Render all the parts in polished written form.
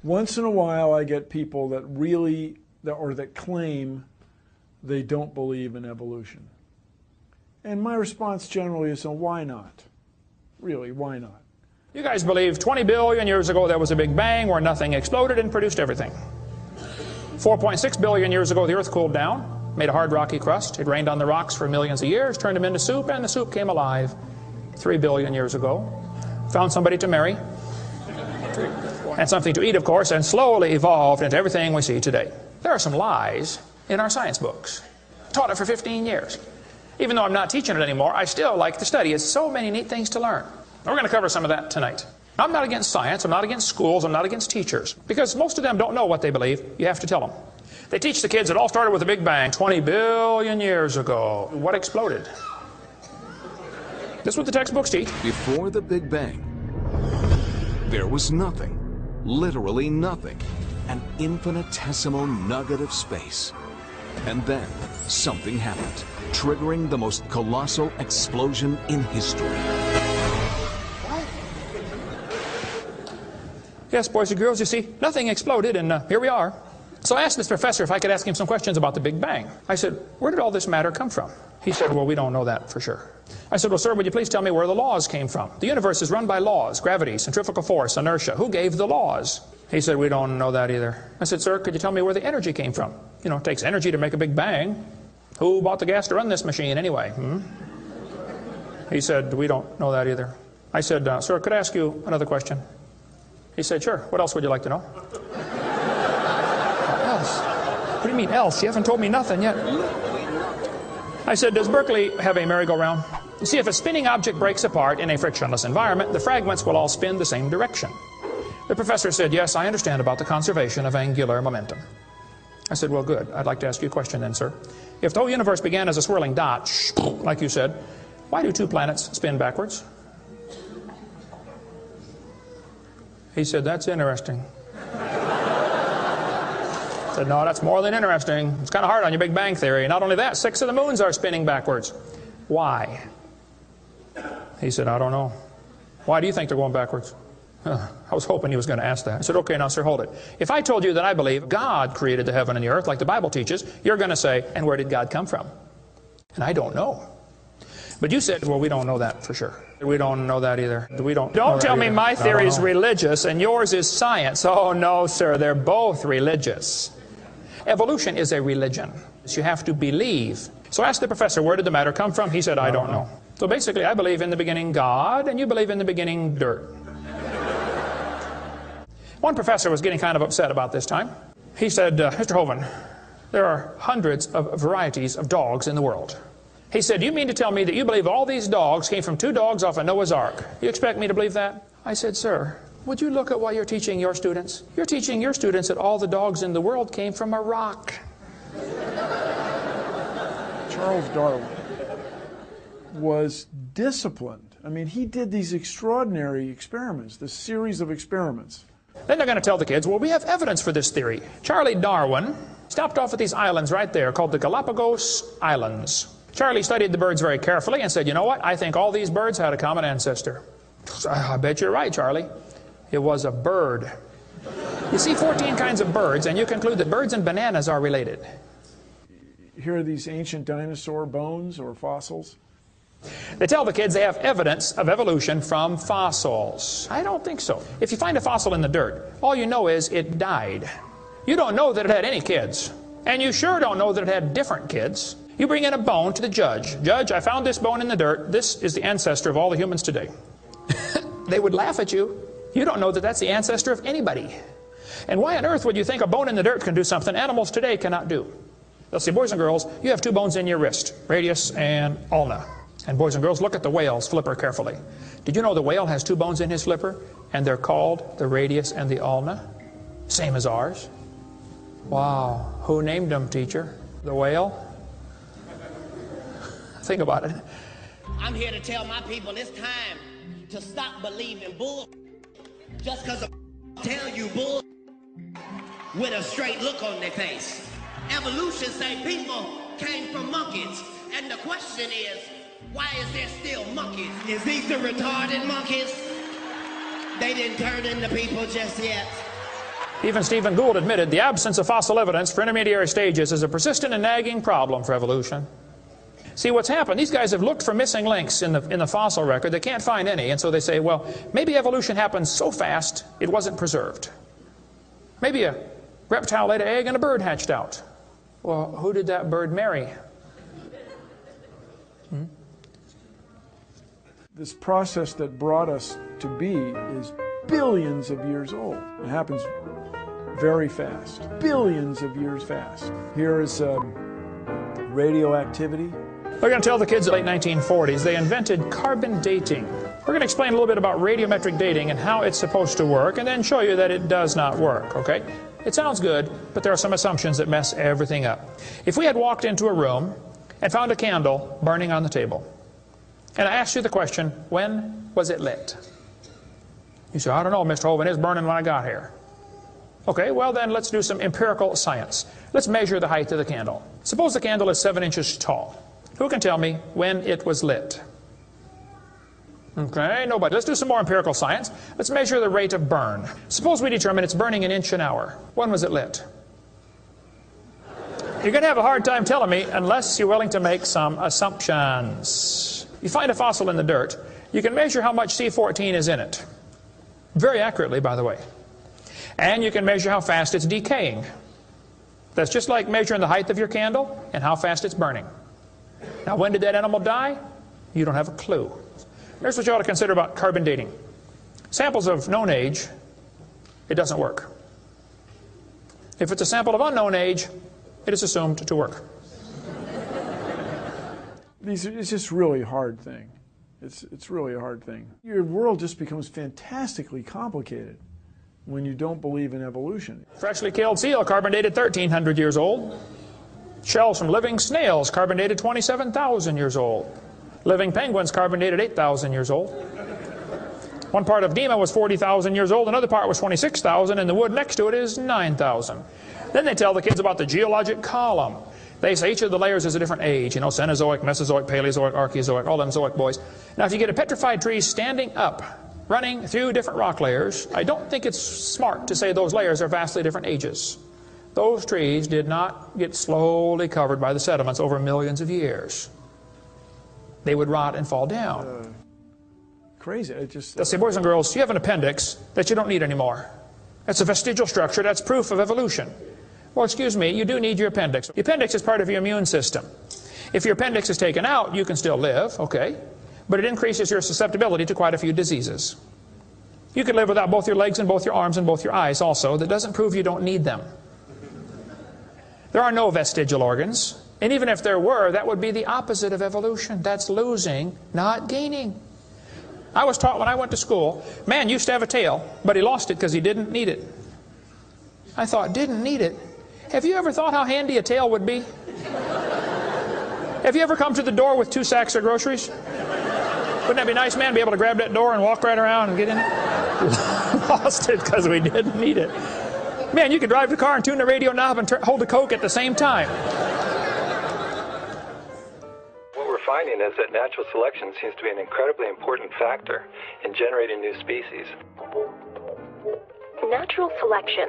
Once in a while I get people that really, that claim they don't believe in evolution. And my response generally is, why not? Really, why not? You guys believe 20 billion years ago there was a big bang where nothing exploded and produced everything. 4.6 billion years ago the earth cooled down, made a hard rocky crust. It rained on the rocks for millions of years, turned them into soup, and the soup came alive 3 billion years ago. Found somebody to marry, and something to eat, of course, and slowly evolved into everything we see today. There are some lies in our science books. Taught it for 15 years. Even though I'm not teaching it anymore, I still like to study. It's so many neat things to learn. We're going to cover some of that tonight. I'm not against science, I'm not against schools, I'm not against teachers. Because most of them don't know what they believe. You have to tell them. They teach the kids it all started with a big bang 20 billion years ago. What exploded? This is what the textbooks teach. Before the Big Bang, there was nothing, literally nothing, an infinitesimal nugget of space. And then something happened, triggering the most colossal explosion in history. Yes, boys and girls, you see, nothing exploded, and here we are. So I asked this professor if I could ask him some questions about the Big Bang. I said, where did all this matter come from? He said, well, we don't know that for sure. I said, well, sir, would you please tell me where the laws came from? The universe is run by laws, gravity, centrifugal force, inertia. Who gave the laws? He said, we don't know that either. I said, sir, could you tell me where the energy came from? You know, it takes energy to make a big bang. Who bought the gas to run this machine anyway? He said, we don't know that either. I said, sir, could I ask you another question? He said, sure. What else would you like to know? Else? What do you mean else? You haven't told me nothing yet. I said, does Berkeley have a merry-go-round? You see, if a spinning object breaks apart in a frictionless environment, the fragments will all spin the same direction. The professor said, yes, I understand about the conservation of angular momentum. I said, well, good. I'd like to ask you a question then, sir. If the whole universe began as a swirling dot, like you said, why do 2 planets spin backwards? He said, that's interesting. I said, no, that's more than interesting. It's kind of hard on your Big Bang Theory. Not only that, 6 of the moons are spinning backwards. Why? He said, I don't know. Why do you think they're going backwards? I was hoping he was going to ask that. I said, okay, now, sir, hold it. If I told you that I believe God created the heaven and the earth, like the Bible teaches, you're going to say, and where did God come from? And I don't know. But you said, well, we don't know that for sure. We don't know that either. Don't tell me my theory is religious and yours is science. Oh, no, sir, they're both religious. Evolution is a religion. You have to believe. So I asked the professor, where did the matter come from? He said, I don't know. So basically, I believe in the beginning God, and you believe in the beginning dirt. One professor was getting kind of upset about this time. He said, Mr. Hovind, there are hundreds of varieties of dogs in the world. He said, do you mean to tell me that you believe all these dogs came from 2 dogs off a Noah's Ark? You expect me to believe that? I said, sir, would you look at what you're teaching your students? You're teaching your students that all the dogs in the world came from a rock. Charles Darwin was disciplined. I mean, he did these extraordinary experiments, this series of experiments. Then they're going to tell the kids, well, we have evidence for this theory. Charlie Darwin stopped off at these islands right there called the Galapagos Islands. Charlie studied the birds very carefully and said, you know what? I think all these birds had a common ancestor. I bet you're right, Charlie. It was a bird. You see 14 kinds of birds, and you conclude that birds and bananas are related. Here are these ancient dinosaur bones or fossils. They tell the kids they have evidence of evolution from fossils. I don't think so. If you find a fossil in the dirt, all you know is it died. You don't know that it had any kids. And you sure don't know that it had different kids. You bring in a bone to the judge. Judge, I found this bone in the dirt. This is the ancestor of all the humans today. They would laugh at you. You don't know that that's the ancestor of anybody. And why on earth would you think a bone in the dirt can do something animals today cannot do? They'll say, boys and girls, you have 2 bones in your wrist, radius and ulna. And boys and girls, look at the whale's flipper carefully. Did you know the whale has 2 bones in his flipper? And they're called the radius and the ulna? Same as ours. Wow. Who named them, teacher? The whale? Think about it. I'm here to tell my people it's time to stop believing bull just because of tell you bull with a straight look on their face. Evolution say people came from monkeys, and the question is, why is there still monkeys? Is these the retarded monkeys? They didn't turn into people just yet. Even Stephen Gould admitted the absence of fossil evidence for intermediary stages is a persistent and nagging problem for evolution. See, what's happened, these guys have looked for missing links in the fossil record. They can't find any, and so they say, well, maybe evolution happened so fast it wasn't preserved. Maybe a reptile laid an egg and a bird hatched out. Well, who did that bird marry? This process that brought us to be is billions of years old. It happens very fast, billions of years fast. Here is radioactivity. We're going to tell the kids in the late 1940s they invented carbon dating. We're going to explain a little bit about radiometric dating and how it's supposed to work, and then show you that it does not work, okay? It sounds good, but there are some assumptions that mess everything up. If we had walked into a room and found a candle burning on the table, and I asked you the question, when was it lit? You say, I don't know, Mr. Hovind, it's burning when I got here. Okay, well then let's do some empirical science. Let's measure the height of the candle. Suppose the candle is 7 inches tall. Who can tell me when it was lit? Okay, nobody. Let's do some more empirical science. Let's measure the rate of burn. Suppose we determine it's burning an inch an hour. When was it lit? You're going to have a hard time telling me unless you're willing to make some assumptions. You find a fossil in the dirt, you can measure how much C14 is in it. Very accurately, by the way. And you can measure how fast it's decaying. That's just like measuring the height of your candle and how fast it's burning. Now, when did that animal die? You don't have a clue. Here's what you ought to consider about carbon dating. Samples of known age, it doesn't work. If it's a sample of unknown age, it is assumed to work. It's just really a hard thing. It's really a hard thing. Your world just becomes fantastically complicated when you don't believe in evolution. Freshly killed seal, carbon dated 1,300 years old. Shells from living snails, carbon dated 27,000 years old. Living penguins, carbon dated 8,000 years old. One part of Dima was 40,000 years old, another part was 26,000, and the wood next to it is 9,000. Then they tell the kids about the geologic column. They say each of the layers is a different age, you know, Cenozoic, Mesozoic, Paleozoic, Archeozoic, all them zoic boys. Now, if you get a petrified tree standing up, running through different rock layers, I don't think it's smart to say those layers are vastly different ages. Those trees did not get slowly covered by the sediments over millions of years. They would rot and fall down. Crazy. It just. Let's say, boys and girls, you have an appendix that you don't need anymore. That's a vestigial structure. That's proof of evolution. Well, excuse me, you do need your appendix. The appendix is part of your immune system. If your appendix is taken out, you can still live, okay? But it increases your susceptibility to quite a few diseases. You could live without both your legs and both your arms and both your eyes also. That doesn't prove you don't need them. There are no vestigial organs. And even if there were, that would be the opposite of evolution. That's losing, not gaining. I was taught when I went to school, man used to have a tail, but he lost it because he didn't need it. I thought, didn't need it? Have you ever thought how handy a tail would be? Have you ever come to the door with 2 sacks of groceries? Wouldn't that be nice, man, to be able to grab that door and walk right around and get in it? Lost it because we didn't need it. Man, you could drive the car and tune the radio knob and hold the Coke at the same time. What we're finding is that natural selection seems to be an incredibly important factor in generating new species. Natural selection,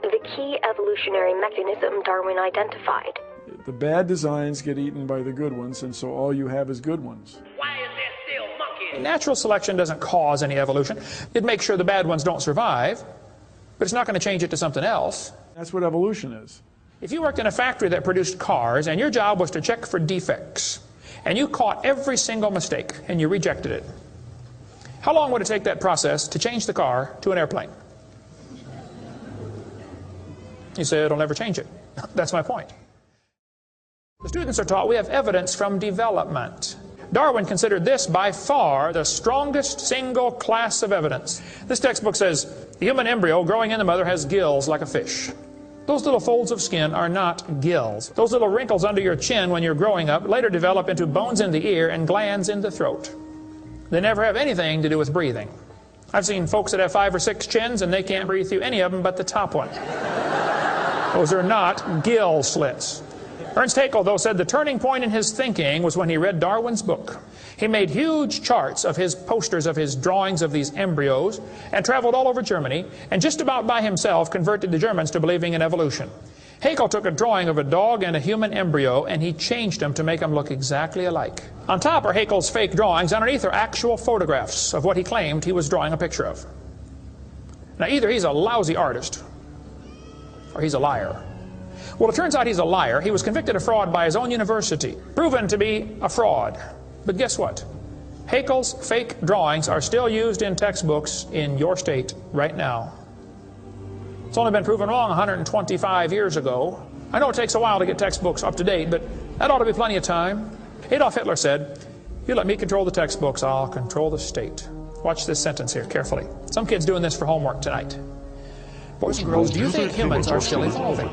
the key evolutionary mechanism Darwin identified. The bad designs get eaten by the good ones, and so all you have is good ones. Why is there still monkeys? Natural selection doesn't cause any evolution. It makes sure the bad ones don't survive, but it's not going to change it to something else. That's what evolution is. If you worked in a factory that produced cars, and your job was to check for defects, and you caught every single mistake, and you rejected it, how long would it take that process to change the car to an airplane? You say it'll never change it. That's my point. The students are taught we have evidence from development. Darwin considered this by far the strongest single class of evidence. This textbook says the human embryo growing in the mother has gills like a fish. Those little folds of skin are not gills. Those little wrinkles under your chin when you're growing up later develop into bones in the ear and glands in the throat. They never have anything to do with breathing. I've seen folks that have 5 or 6 chins and they can't breathe through any of them but the top one. Those are not gill slits. Ernst Haeckel, though, said the turning point in his thinking was when he read Darwin's book. He made huge charts of his posters of his drawings of these embryos and traveled all over Germany and just about by himself converted the Germans to believing in evolution. Haeckel took a drawing of a dog and a human embryo and he changed them to make them look exactly alike. On top are Haeckel's fake drawings. Underneath are actual photographs of what he claimed he was drawing a picture of. Now either he's a lousy artist or he's a liar. Well, it turns out he's a liar. He was convicted of fraud by his own university, proven to be a fraud. But guess what? Haeckel's fake drawings are still used in textbooks in your state right now. It's only been proven wrong 125 years ago. I know it takes a while to get textbooks up to date, but that ought to be plenty of time. Adolf Hitler said, "You let me control the textbooks, I'll control the state." Watch this sentence here carefully. Some kids doing this for homework tonight. Boys and girls, do you think humans are still evolving?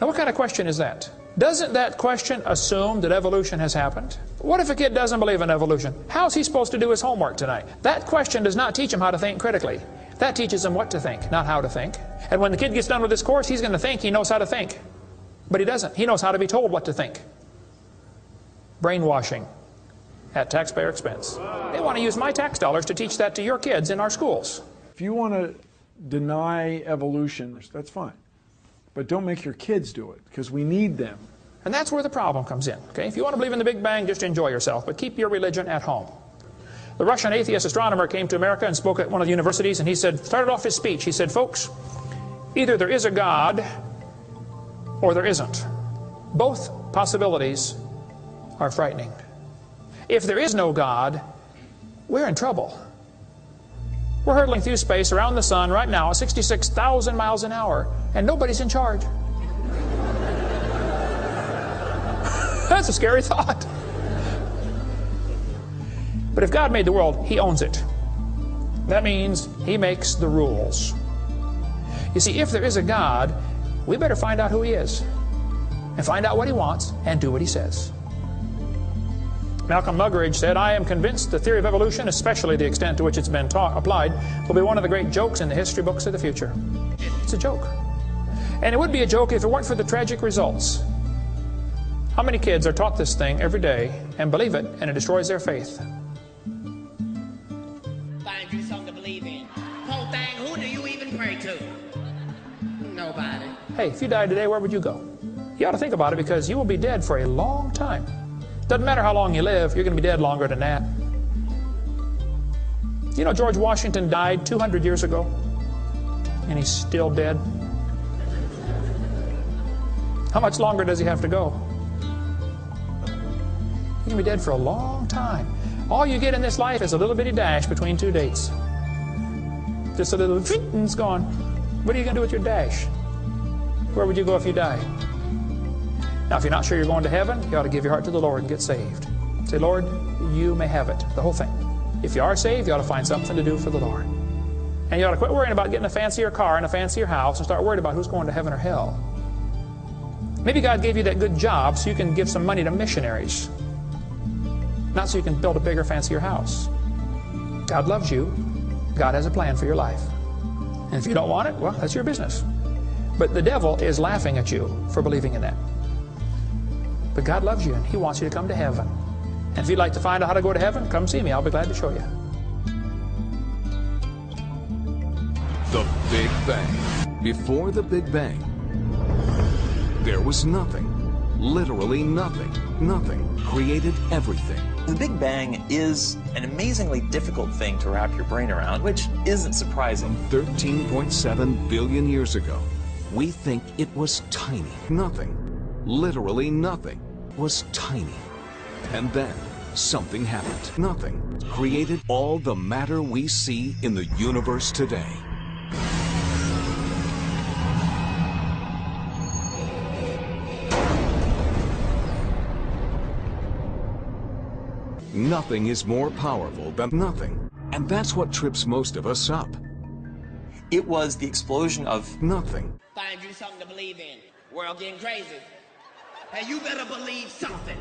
Now what kind of question is that? Doesn't that question assume that evolution has happened? What if a kid doesn't believe in evolution? How's he supposed to do his homework tonight? That question does not teach him how to think critically. That teaches him what to think, not how to think. And when the kid gets done with this course, he's going to think he knows how to think. But he doesn't. He knows how to be told what to think. Brainwashing at taxpayer expense. They want to use my tax dollars to teach that to your kids in our schools. If you want to deny evolution, that's fine. But don't make your kids do it, because we need them. And that's where the problem comes in. Okay? If you want to believe in the Big Bang, just enjoy yourself, but keep your religion at home. The Russian atheist astronomer came to America and spoke at one of the universities, and he started off his speech, he said, "Folks, either there is a God or there isn't. Both possibilities are frightening. If there is no God, we're in trouble. We're hurtling through space around the sun right now at 66,000 miles an hour, and nobody's in charge." That's a scary thought. But if God made the world, He owns it. That means He makes the rules. You see, if there is a God, we better find out who He is, and find out what He wants, and do what He says. Malcolm Muggeridge said, "I am convinced the theory of evolution, especially the extent to which it's been applied, will be one of the great jokes in the history books of the future." It's a joke. And it would be a joke if it weren't for the tragic results. How many kids are taught this thing every day and believe it, and it destroys their faith? Find you something to believe in. Whole thing, who do you even pray to? Nobody. Hey, if you died today, where would you go? You ought to think about it, because you will be dead for a long time. Doesn't matter how long you live, you're going to be dead longer than that. You know George Washington died 200 years ago, and he's still dead. How much longer does he have to go? You're going to be dead for a long time. All you get in this life is a little bitty dash between two dates. Just a little, and it's gone. What are you going to do with your dash? Where would you go if you died? Now, if you're not sure you're going to heaven, you ought to give your heart to the Lord and get saved. Say, "Lord, you may have it," the whole thing. If you are saved, you ought to find something to do for the Lord. And you ought to quit worrying about getting a fancier car and a fancier house and start worrying about who's going to heaven or hell. Maybe God gave you that good job so you can give some money to missionaries, not so you can build a bigger, fancier house. God loves you. God has a plan for your life. And if you don't want it, well, that's your business. But the devil is laughing at you for believing in that. But God loves you, and He wants you to come to heaven. And if you'd like to find out how to go to heaven, come see me. I'll be glad to show you. The Big Bang. Before the Big Bang, there was nothing. Literally nothing. Nothing created everything. The Big Bang is an amazingly difficult thing to wrap your brain around, which isn't surprising. 13.7 billion years ago, we think it was tiny. Nothing. Literally nothing was tiny. And then something happened. Nothing created all the matter we see in the universe today. Nothing is more powerful than nothing. And that's what trips most of us up. It was the explosion of nothing. Find you something to believe in. World getting crazy. And you better believe something.